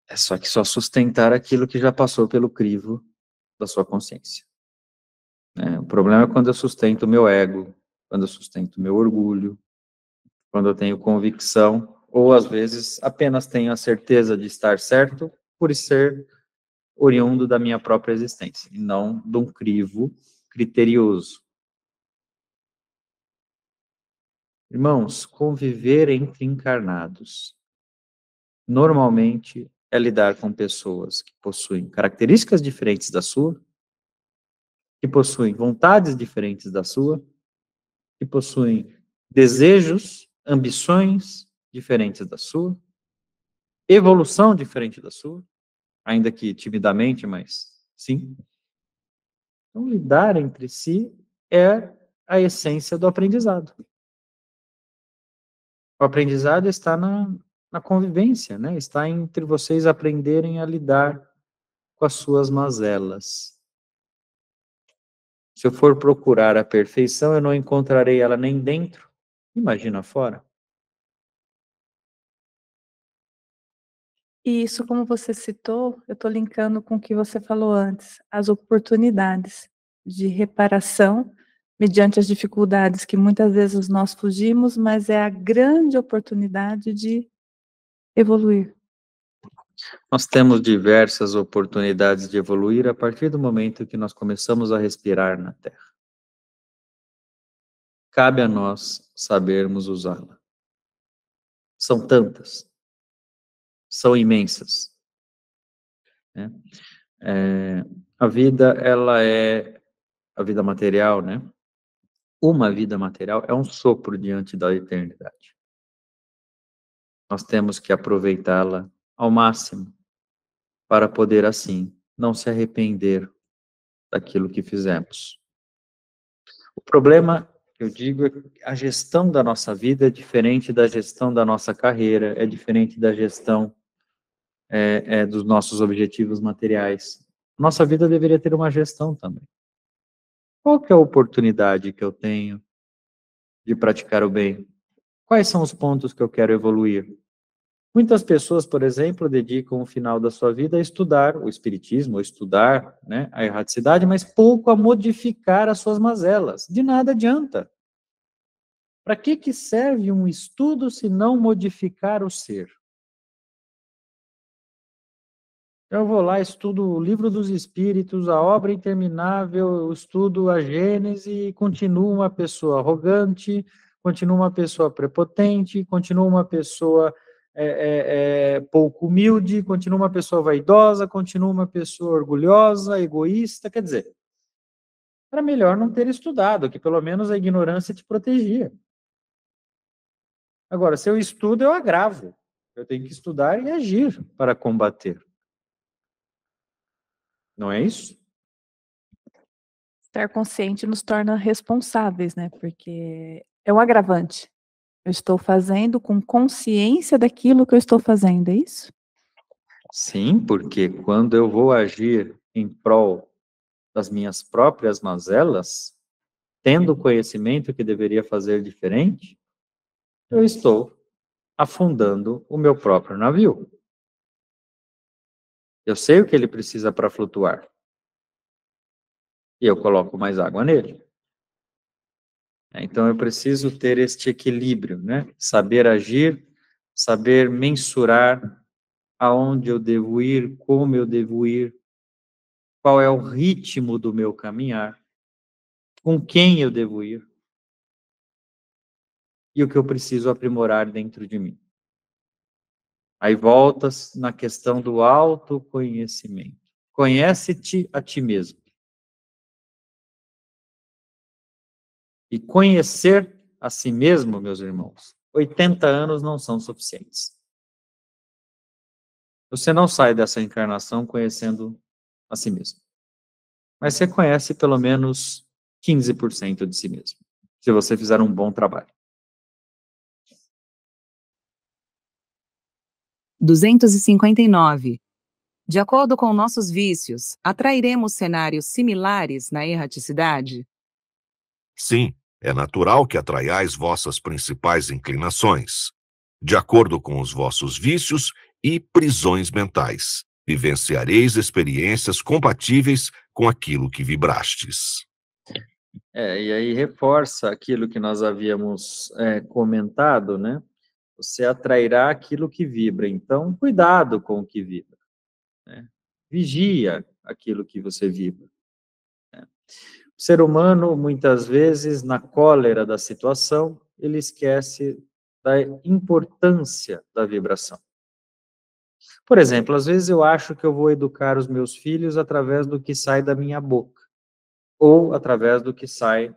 É só sustentar aquilo que já passou pelo crivo da sua consciência. O problema é quando eu sustento o meu ego, quando eu sustento o meu orgulho, quando eu tenho convicção, ou às vezes apenas tenho a certeza de estar certo por ser oriundo da minha própria existência, e não de um crivo criterioso. Irmãos, conviver entre encarnados normalmente é lidar com pessoas que possuem características diferentes da sua, que possuem vontades diferentes da sua, que possuem desejos, ambições diferentes da sua, evolução diferente da sua, ainda que timidamente, mas sim. Então, lidar entre si é a essência do aprendizado. O aprendizado está na convivência, né? Está entre vocês aprenderem a lidar com as suas mazelas. Se eu for procurar a perfeição, eu não encontrarei ela nem dentro, imagina fora. E isso, como você citou, eu estou linkando com o que você falou antes, as oportunidades de reparação mediante as dificuldades que muitas vezes nós fugimos, mas é a grande oportunidade de evoluir. Nós temos diversas oportunidades de evoluir a partir do momento que nós começamos a respirar na Terra. Cabe a nós sabermos usá-la. São tantas. São imensas. Né? A vida, ela é a vida material, né? Uma vida material é um sopro diante da eternidade. Nós temos que aproveitá-la ao máximo para poder, assim, não se arrepender daquilo que fizemos. O problema, eu digo, é que a gestão da nossa vida é diferente da gestão da nossa carreira, é diferente da gestão dos nossos objetivos materiais. Nossa vida deveria ter uma gestão também. Qual que é a oportunidade que eu tenho de praticar o bem? Quais são os pontos que eu quero evoluir? Muitas pessoas, por exemplo, dedicam o final da sua vida a estudar o espiritismo, a estudar, né, a erraticidade, mas pouco a modificar as suas mazelas. De nada adianta. Para que serve um estudo se não modificar o ser? Eu vou lá, estudo o Livro dos Espíritos, a obra interminável, eu estudo a Gênese e continuo uma pessoa arrogante, continuo uma pessoa prepotente, continuo uma pessoa pouco humilde, continuo uma pessoa vaidosa, continuo uma pessoa orgulhosa, egoísta. Quer dizer, era melhor não ter estudado, que pelo menos a ignorância te protegia. Agora, se eu estudo, eu agravo. Eu tenho que estudar e agir para combater. Não é isso? Estar consciente nos torna responsáveis, né? Porque é um agravante. Eu estou fazendo com consciência daquilo que eu estou fazendo, é isso? Sim, porque quando eu vou agir em prol das minhas próprias mazelas, tendo o conhecimento que deveria fazer diferente, eu estou afundando o meu próprio navio. Eu sei o que ele precisa para flutuar. E eu coloco mais água nele. Então eu preciso ter este equilíbrio, né? Saber agir, saber mensurar aonde eu devo ir, como eu devo ir, qual é o ritmo do meu caminhar, com quem eu devo ir e o que eu preciso aprimorar dentro de mim. Aí voltas na questão do autoconhecimento. Conhece-te a ti mesmo. E conhecer a si mesmo, meus irmãos, 80 anos não são suficientes. Você não sai dessa encarnação conhecendo a si mesmo. Mas você conhece pelo menos 15% de si mesmo, se você fizer um bom trabalho. 259. De acordo com nossos vícios, atrairemos cenários similares na erraticidade? Sim, é natural que atraiais vossas principais inclinações, de acordo com os vossos vícios e prisões mentais. Vivenciareis experiências compatíveis com aquilo que vibrastes. E aí reforça aquilo que nós havíamos comentado, né? Você atrairá aquilo que vibra. Então, cuidado com o que vibra, né? Vigia aquilo que você vibra, né? O ser humano, muitas vezes, na cólera da situação, ele esquece da importância da vibração. Por exemplo, às vezes eu acho que eu vou educar os meus filhos através do que sai da minha boca, ou através do que sai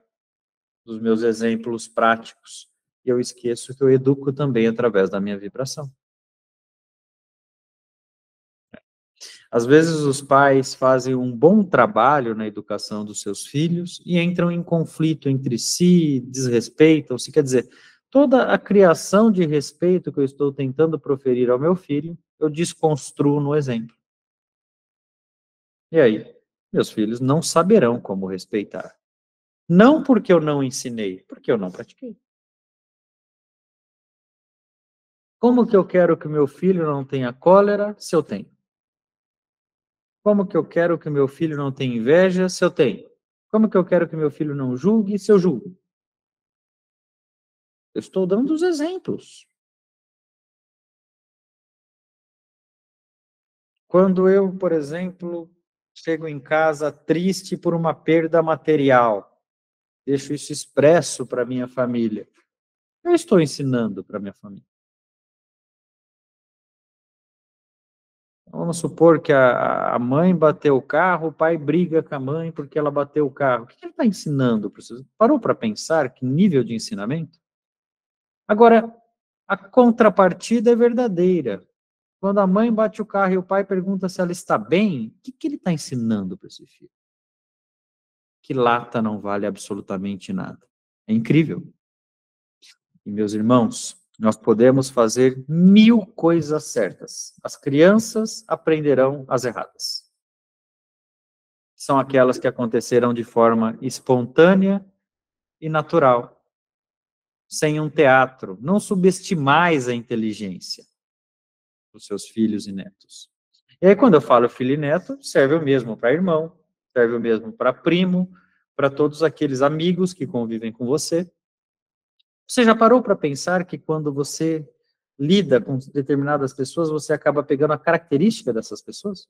dos meus exemplos práticos. E eu esqueço que eu educo também através da minha vibração. Às vezes os pais fazem um bom trabalho na educação dos seus filhos e entram em conflito entre si, desrespeitam-se. Quer dizer, toda a criação de respeito que eu estou tentando proferir ao meu filho, eu desconstruo no exemplo. E aí, meus filhos não saberão como respeitar. Não porque eu não ensinei, porque eu não pratiquei. Como que eu quero que meu filho não tenha cólera se eu tenho? Como que eu quero que meu filho não tenha inveja se eu tenho? Como que eu quero que meu filho não julgue se eu julgo? Eu estou dando os exemplos. Quando eu, por exemplo, chego em casa triste por uma perda material, deixo isso expresso para minha família, eu estou ensinando para minha família. Vamos supor que a mãe bateu o carro, o pai briga com a mãe porque ela bateu o carro. O que ele está ensinando para vocês? Parou para pensar que nível de ensinamento? Agora, a contrapartida é verdadeira. Quando a mãe bate o carro e o pai pergunta se ela está bem, o que ele está ensinando para esse filho? Que lata não vale absolutamente nada. É incrível. E, meus irmãos, nós podemos fazer 1000 coisas certas. As crianças aprenderão as erradas. São aquelas que aconteceram de forma espontânea e natural, sem um teatro. Não subestimais a inteligência dos seus filhos e netos. E aí, quando eu falo filho e neto, serve o mesmo para irmão, serve o mesmo para primo, para todos aqueles amigos que convivem com você. Você já parou para pensar que quando você lida com determinadas pessoas, você acaba pegando a característica dessas pessoas?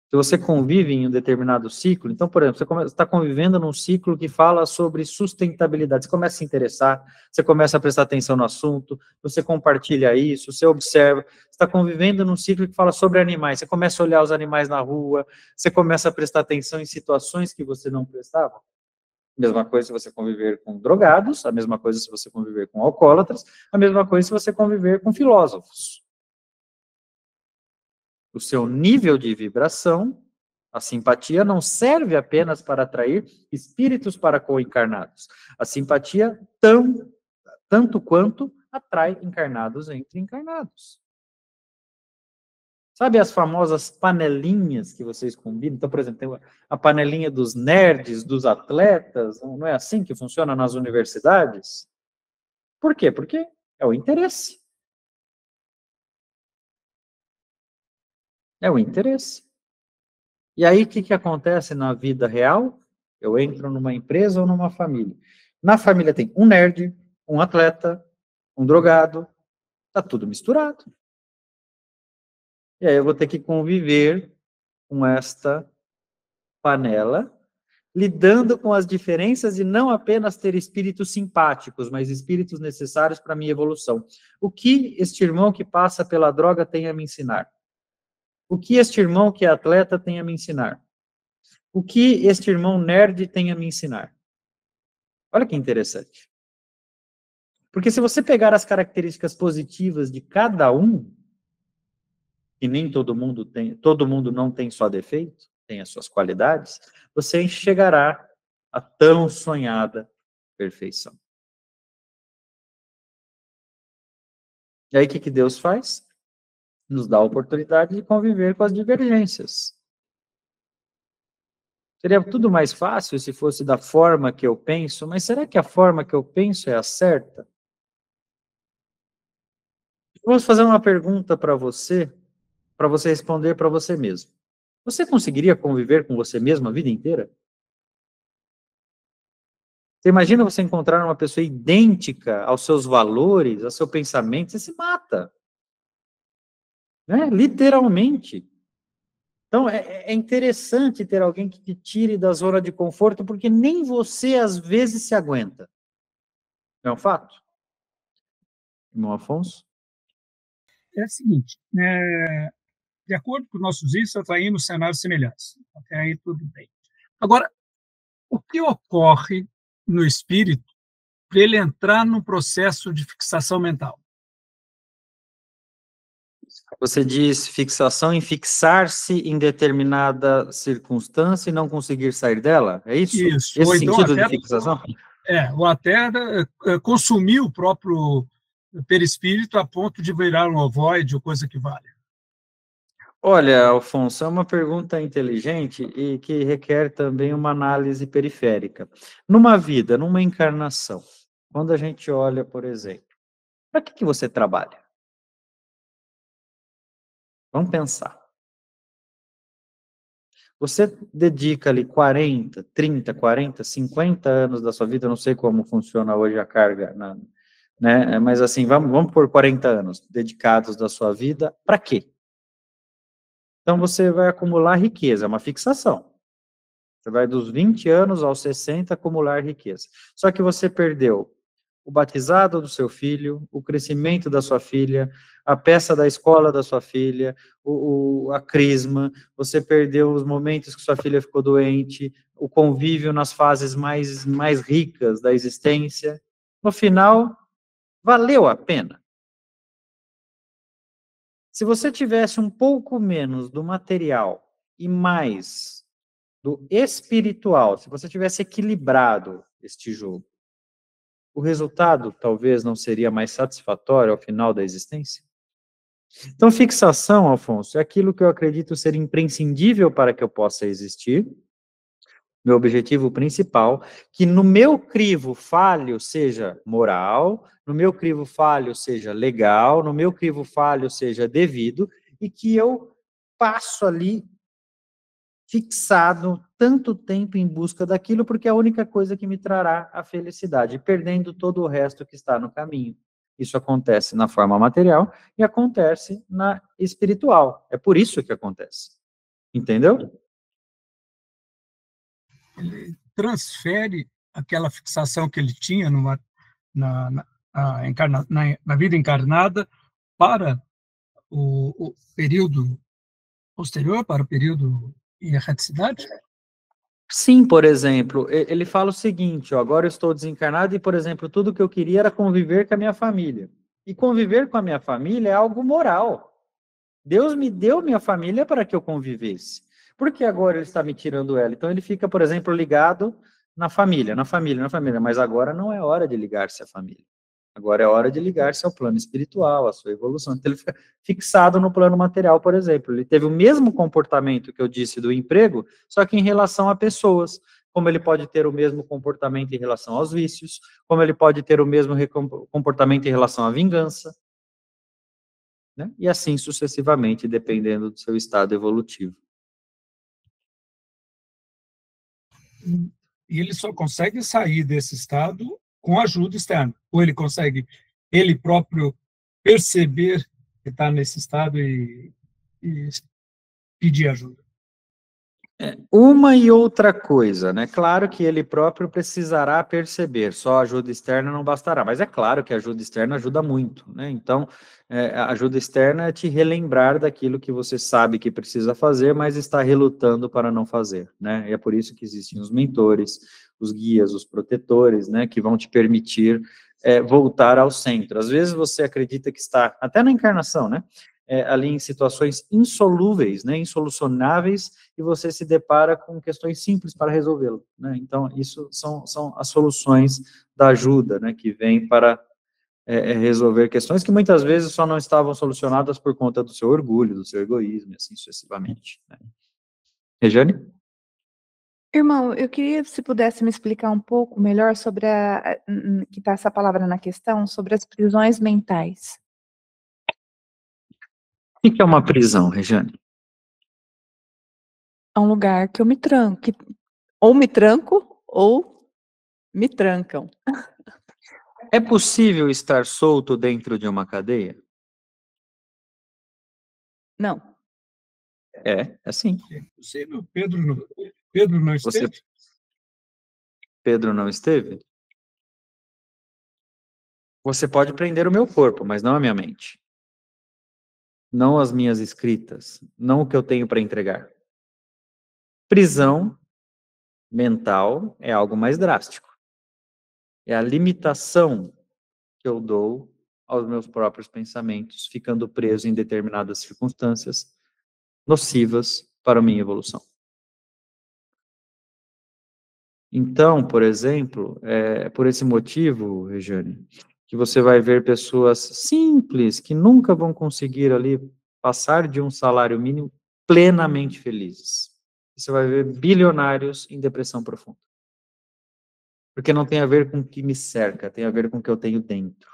Se você convive em um determinado ciclo, então, por exemplo, você está convivendo num ciclo que fala sobre sustentabilidade, você começa a se interessar, você começa a prestar atenção no assunto, você compartilha isso, você observa, você está convivendo num ciclo que fala sobre animais, você começa a olhar os animais na rua, você começa a prestar atenção em situações que você não prestava. Mesma coisa se você conviver com drogados, a mesma coisa se você conviver com alcoólatras, a mesma coisa se você conviver com filósofos. O seu nível de vibração, a simpatia não serve apenas para atrair espíritos para co-encarnados. A simpatia tanto quanto atrai encarnados entre encarnados. Sabe as famosas panelinhas que vocês combinam? Então, por exemplo, tem a panelinha dos nerds, dos atletas, não é assim que funciona nas universidades? Por quê? Porque é o interesse. É o interesse. E aí, o que acontece na vida real? Eu entro numa empresa ou numa família. Na família tem um nerd, um atleta, um drogado, está tudo misturado. E aí eu vou ter que conviver com esta panela, lidando com as diferenças e não apenas ter espíritos simpáticos, mas espíritos necessários para a minha evolução. O que este irmão que passa pela droga tem a me ensinar? O que este irmão que é atleta tem a me ensinar? O que este irmão nerd tem a me ensinar? Olha que interessante. Porque se você pegar as características positivas de cada um, e nem todo mundo não tem só defeito, tem as suas qualidades, você chegará à tão sonhada perfeição. E aí o que Deus faz? Nos dá a oportunidade de conviver com as divergências. Seria tudo mais fácil se fosse da forma que eu penso, mas será que a forma que eu penso é a certa? Vamos fazer uma pergunta para você responder para você mesmo. Você conseguiria conviver com você mesmo a vida inteira? Você imagina você encontrar uma pessoa idêntica aos seus valores, ao seu pensamento, você se mata. Né? Literalmente. Então, é interessante ter alguém que te tire da zona de conforto, porque nem você, às vezes, se aguenta. Não é um fato? Irmão Afonso? É o seguinte, de acordo com os nossos índices, atraímos cenários semelhantes. Até aí tudo bem. Agora, o que ocorre no espírito para ele entrar num processo de fixação mental? Você diz fixação em fixar-se em determinada circunstância e não conseguir sair dela? É isso? Isso. Esse Ou então sentido até, de fixação? ou até consumir o próprio perispírito a ponto de virar um ovoide ou coisa que vale. Olha, Alfonso, é uma pergunta inteligente e que requer também uma análise periférica. Numa vida, numa encarnação, quando a gente olha, por exemplo, para que você trabalha? Vamos pensar. Você dedica ali 40, 30, 40, 50 anos da sua vida, eu não sei como funciona hoje a carga, né? Mas assim, vamos por 40 anos dedicados da sua vida, para quê? Então você vai acumular riqueza, é uma fixação. Você vai dos 20 anos aos 60 acumular riqueza. Só que você perdeu o batizado do seu filho, o crescimento da sua filha, a peça da escola da sua filha, a crisma, você perdeu os momentos que sua filha ficou doente, o convívio nas fases mais ricas da existência. No final, valeu a pena. Se você tivesse um pouco menos do material e mais do espiritual, se você tivesse equilibrado este jogo, o resultado talvez não seria mais satisfatório ao final da existência? Então, fixação, Afonso, é aquilo que eu acredito ser imprescindível para que eu possa existir, meu objetivo principal, que no meu crivo falho seja moral, no meu crivo falho seja legal, no meu crivo falho seja devido, e que eu passo ali fixado tanto tempo em busca daquilo, porque é a única coisa que me trará a felicidade, perdendo todo o resto que está no caminho. Isso acontece na forma material e acontece na espiritual. É por isso que acontece. Entendeu? Ele transfere aquela fixação que ele tinha na vida encarnada para o período posterior, para o período em erraticidade? Sim, por exemplo, ele fala o seguinte, ó, agora eu estou desencarnado e, por exemplo, tudo que eu queria era conviver com a minha família. E conviver com a minha família é algo moral. Deus me deu minha família para que eu convivesse. Por que agora ele está me tirando ela? Então ele fica, por exemplo, ligado na família, mas agora não é hora de ligar-se à família. Agora é hora de ligar-se ao plano espiritual, à sua evolução. Então ele fica fixado no plano material, por exemplo. Ele teve o mesmo comportamento que eu disse do emprego, só que em relação a pessoas. Como ele pode ter o mesmo comportamento em relação aos vícios, como ele pode ter o mesmo comportamento em relação à vingança, né? E assim sucessivamente, dependendo do seu estado evolutivo. E ele só consegue sair desse estado com ajuda externa. Ou ele consegue, ele próprio, perceber que está nesse estado e pedir ajuda. Uma e outra coisa, né? Claro que ele próprio precisará perceber, só ajuda externa não bastará, mas é claro que a ajuda externa ajuda muito, né? Então, a ajuda externa é te relembrar daquilo que você sabe que precisa fazer, mas está relutando para não fazer, né? E é por isso que existem os mentores, os guias, os protetores, né, que vão te permitir voltar ao centro. Às vezes você acredita que está, até na encarnação, né, ali em situações insolúveis, né, insolucionáveis, e você se depara com questões simples para resolvê-lo, né? Então, isso são as soluções da ajuda, né, que vem para resolver questões que muitas vezes só não estavam solucionadas por conta do seu orgulho, do seu egoísmo, e assim sucessivamente, né? Regiane? Irmão, eu queria, se pudesse me explicar um pouco melhor sobre que está essa palavra na questão, sobre as prisões mentais. O que é uma prisão, Regiane? É um lugar que eu me tranco, ou me tranco, ou me trancam. É possível estar solto dentro de uma cadeia? Não. É sim. É possível. Pedro não esteve? Pedro não esteve? Você pode prender o meu corpo, mas não a minha mente. Não as minhas escritas, não o que eu tenho para entregar. Prisão mental é algo mais drástico. É a limitação que eu dou aos meus próprios pensamentos, ficando preso em determinadas circunstâncias nocivas para a minha evolução. Então, por exemplo, por esse motivo, Regiane, que você vai ver pessoas simples, que nunca vão conseguir ali passar de um salário mínimo plenamente felizes. Você vai ver bilionários em depressão profunda. Porque não tem a ver com o que me cerca, tem a ver com o que eu tenho dentro.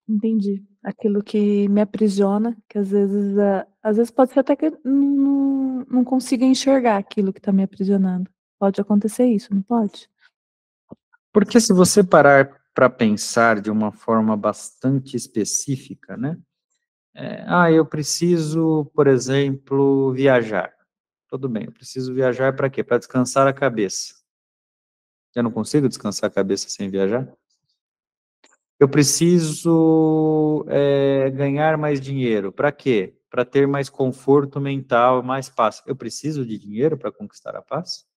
Entendi. Aquilo que me aprisiona, que às vezes pode ser até que não consiga enxergar aquilo que está me aprisionando. Pode acontecer isso, não pode? Porque se você parar para pensar de uma forma bastante específica, né? Eu preciso, por exemplo, viajar. Tudo bem, eu preciso viajar para quê? Para descansar a cabeça. Eu não consigo descansar a cabeça sem viajar? Eu preciso ganhar mais dinheiro. Para quê? Para ter mais conforto mental, mais paz. Eu preciso de dinheiro para conquistar a paz?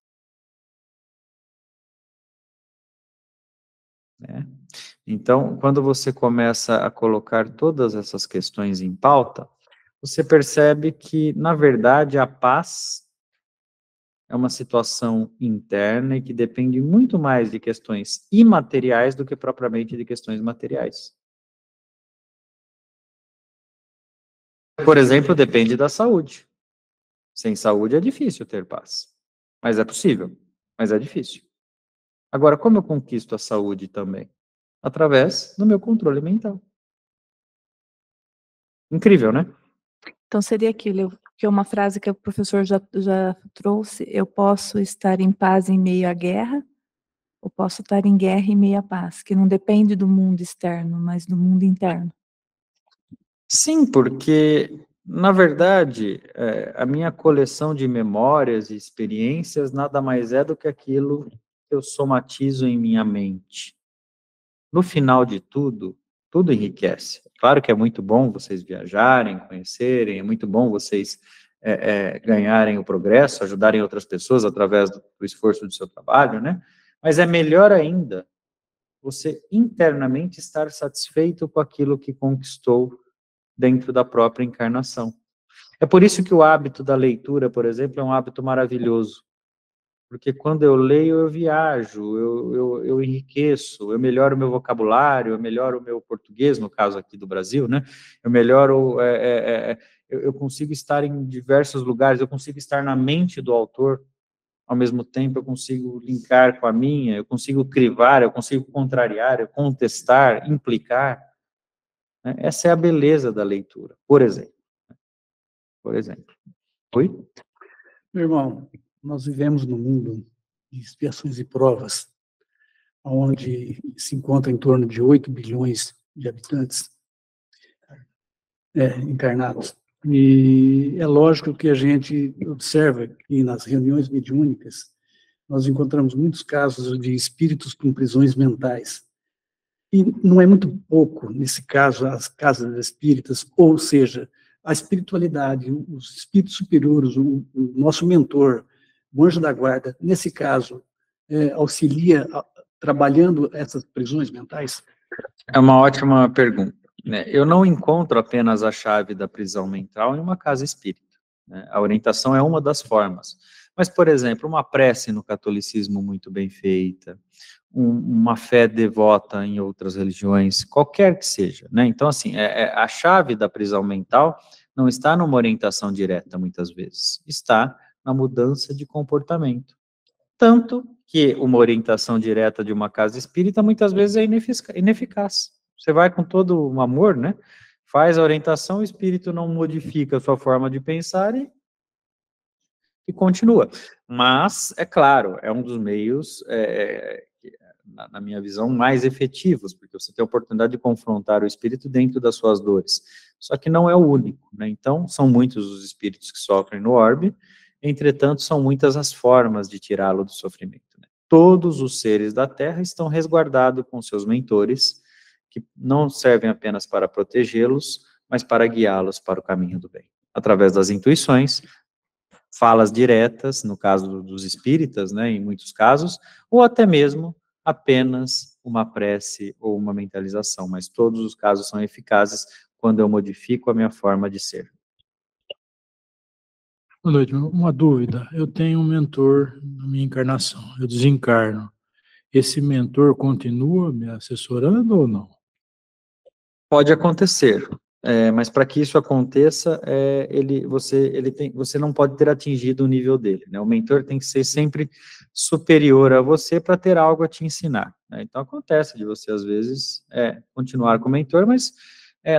Então, quando você começa a colocar todas essas questões em pauta, você percebe que, na verdade, a paz é uma situação interna e que depende muito mais de questões imateriais do que propriamente de questões materiais. Por exemplo, depende da saúde. Sem saúde é difícil ter paz. Mas é possível, mas é difícil. Agora, como eu conquisto a saúde também? Através do meu controle mental. Incrível, né? Então seria aquilo, que é uma frase que o professor já trouxe: eu posso estar em paz em meio à guerra, ou posso estar em guerra em meio à paz, que não depende do mundo externo, mas do mundo interno. Sim, porque, na verdade, a minha coleção de memórias e experiências nada mais é do que aquilo que eu somatizo em minha mente. No final de tudo, tudo enriquece. Claro que é muito bom vocês viajarem, conhecerem, é muito bom vocês ganharem o progresso, ajudarem outras pessoas através do esforço do seu trabalho, né? Mas é melhor ainda você internamente estar satisfeito com aquilo que conquistou dentro da própria encarnação. É por isso que o hábito da leitura, por exemplo, é um hábito maravilhoso. Porque quando eu leio, eu viajo, eu enriqueço, eu melhoro o meu vocabulário, eu melhoro o meu português, no caso aqui do Brasil, né? Eu melhoro, eu consigo estar em diversos lugares, eu consigo estar na mente do autor, ao mesmo tempo eu consigo linkar com a minha, eu consigo crivar, eu consigo contrariar, eu contestar, implicar. Né? Essa é a beleza da leitura, por exemplo. Por exemplo. Oi? Meu irmão, nós vivemos num mundo de expiações e provas, onde se encontra em torno de 8 bilhões de habitantes encarnados. E é lógico que a gente observa que nas reuniões mediúnicas nós encontramos muitos casos de espíritos com prisões mentais. E não é muito pouco, nesse caso, as casas espíritas, ou seja, a espiritualidade, os espíritos superiores, o nosso mentor, o anjo da guarda, nesse caso, auxilia trabalhando essas prisões mentais? É uma ótima pergunta, né? Eu não encontro apenas a chave da prisão mental em uma casa espírita, né? A orientação é uma das formas. Mas, por exemplo, uma prece no catolicismo muito bem feita, uma fé devota em outras religiões, qualquer que seja, né? Então, assim, a chave da prisão mental não está numa orientação direta, muitas vezes, está na mudança de comportamento. Tanto que uma orientação direta de uma casa espírita muitas vezes é ineficaz. Você vai com todo o amor, né? Faz a orientação, o espírito não modifica a sua forma de pensar e continua. Mas, é claro, é um dos meios, na minha visão, mais efetivos, porque você tem a oportunidade de confrontar o espírito dentro das suas dores. Só que não é o único, né? Então, são muitos os espíritos que sofrem no orbe, entretanto, são muitas as formas de tirá-lo do sofrimento, né? Todos os seres da Terra estão resguardados com seus mentores, que não servem apenas para protegê-los, mas para guiá-los para o caminho do bem. Através das intuições, falas diretas, no caso dos espíritas, né, em muitos casos, ou até mesmo apenas uma prece ou uma mentalização, mas todos os casos são eficazes quando eu modifico a minha forma de ser. Boa noite. Uma dúvida. Eu tenho um mentor na minha encarnação. Eu desencarno. Esse mentor continua me assessorando ou não? Pode acontecer, mas para que isso aconteça, você não pode ter atingido o nível dele, né? O mentor tem que ser sempre superior a você para ter algo a te ensinar, né? Então acontece de você, às vezes, continuar com o mentor, mas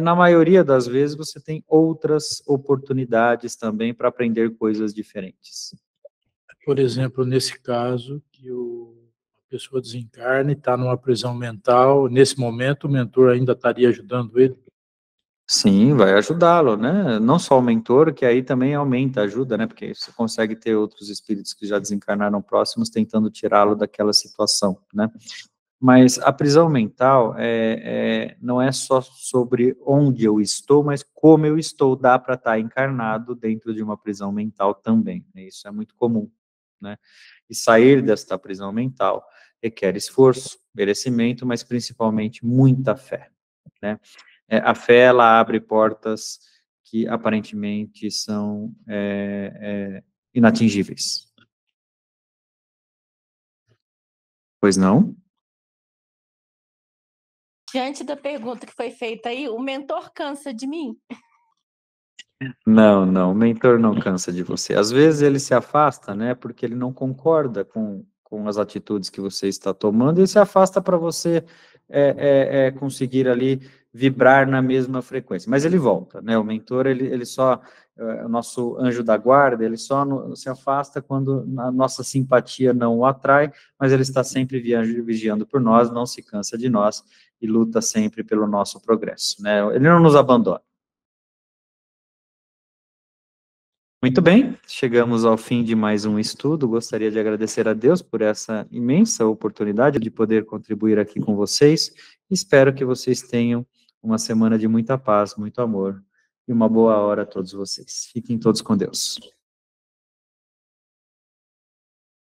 na maioria das vezes você tem outras oportunidades também para aprender coisas diferentes. Por exemplo, nesse caso, que a pessoa desencarna e está numa prisão mental, nesse momento o mentor ainda estaria ajudando ele? Sim, vai ajudá-lo, né? Não só o mentor, que aí também aumenta a ajuda, né? Porque você consegue ter outros espíritos que já desencarnaram próximos tentando tirá-lo daquela situação, né? Mas a prisão mental não é só sobre onde eu estou, mas como eu estou. Dá para estar encarnado dentro de uma prisão mental também, né? Isso é muito comum, né? E sair desta prisão mental requer esforço, merecimento, mas principalmente muita fé, né? A fé, ela abre portas que aparentemente são inatingíveis. Pois não? Diante da pergunta que foi feita aí, o mentor cansa de mim? Não, o mentor não cansa de você. Às vezes ele se afasta, né, porque ele não concorda com as atitudes que você está tomando, e se afasta para você conseguir ali vibrar na mesma frequência. Mas ele volta, né, o mentor, ele só, o nosso anjo da guarda, ele só se afasta quando a nossa simpatia não o atrai, mas ele está sempre vigiando por nós, não se cansa de nós, e luta sempre pelo nosso progresso, né, ele não nos abandona. Muito bem, chegamos ao fim de mais um estudo. Gostaria de agradecer a Deus por essa imensa oportunidade de poder contribuir aqui com vocês. Espero que vocês tenham uma semana de muita paz, muito amor e uma boa hora a todos vocês. Fiquem todos com Deus.